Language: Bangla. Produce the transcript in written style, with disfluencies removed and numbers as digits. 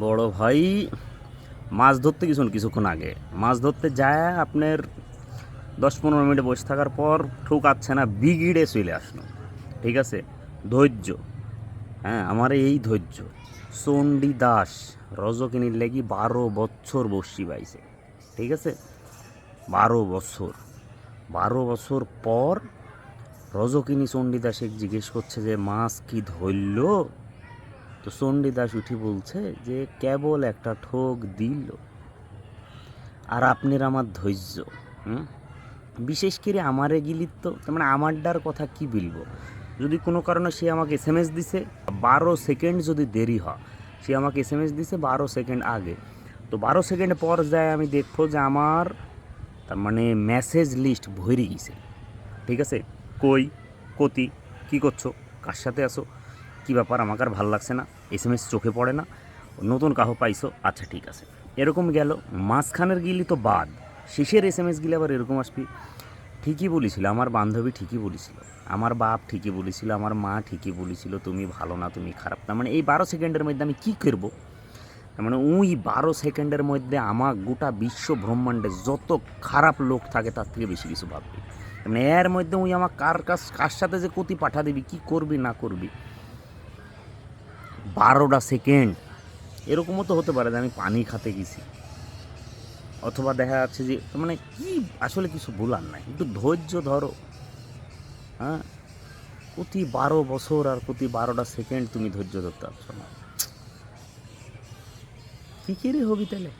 বড় ভাই মাছ ধরতে গেছেন কিছুক্ষণ আগে। মাছ ধরতে যায় আপনার 10-15 মিনিট বসে থাকার পর ঠুকাচ্ছে না, বিগিড়ে চলে আসলো। ঠিক আছে, ধৈর্য। হ্যাঁ, আমার এই ধৈর্য। চণ্ডী দাস রজকিনীর লেগি 12 বছর বসি পাইছে। ঠিক আছে, 12 বছর। 12 বছর পর রজকিনী চণ্ডীদাসে জিজ্ঞেস করছে যে মাছ কি ধরল? তো চণ্ডীদাস উঠি বলছে যে কেবল একটা ঠোক দিল। আর আপনার আমার ধৈর্য। হুম, বিশেষ করে আমারে গিলিত তো মানে আমারটার কথা কি বলবো। যদি কোনো কারণে সে আমাকে এসএমএস দিছে 12 সেকেন্ড যদি দেরি হয়, সে আমাকে এসএমএস দিছে 12 সেকেন্ড আগে, তো 12 সেকেন্ড পর যায় আমি দেখবো যে আমার তার মানে মেসেজ লিস্ট ভরে গেছে। ঠিক আছে, কই, কতি, কী করছো, কার সাথে আসো, কী ব্যাপার, আমাকে আর ভাল লাগছে না, এসএমএস চোখে পড়ে না, নতুন কাহো পাইছো, আচ্ছা ঠিক আছে। এরকম গেল। মাঝখানের গিলি তো বাদ, শেষের এসএমএস গিলে আবার এরকম আসবি। ঠিকই বলেছিল আমার বান্ধবী, ঠিকই বলেছিল আমার বাপ, ঠিকই বলেছিল আমার মা, ঠিকই বলেছিল তুমি ভালো না, তুমি খারাপ না। মানে এই 12 সেকেন্ডের মধ্যে আমি কী করবো? মানে ওই 12 সেকেন্ডের মধ্যে আমার গোটা বিশ্ব ব্রহ্মাণ্ডে যত খারাপ লোক থাকে তার থেকে বেশি কিছু ভাববি। মানে এর মধ্যে ওই আমার কার সাথে যে কতি পাঠা দিবি, কি করবি না করবি। 12টা সেকেন্ড। এরকমও তো হতে পারে যে আমি পানি খেতে গেছি, অথবা দেখা যাচ্ছে যে মানে কি, আসলে কিছু বলার নাই, একটু ধৈর্য ধরো। হ্যাঁ, প্রতি 12 বছর আর প্রতি 12টা সেকেন্ড তুমি ধৈর্য ধরতে পারছো না, কী করে হবি তাহলে?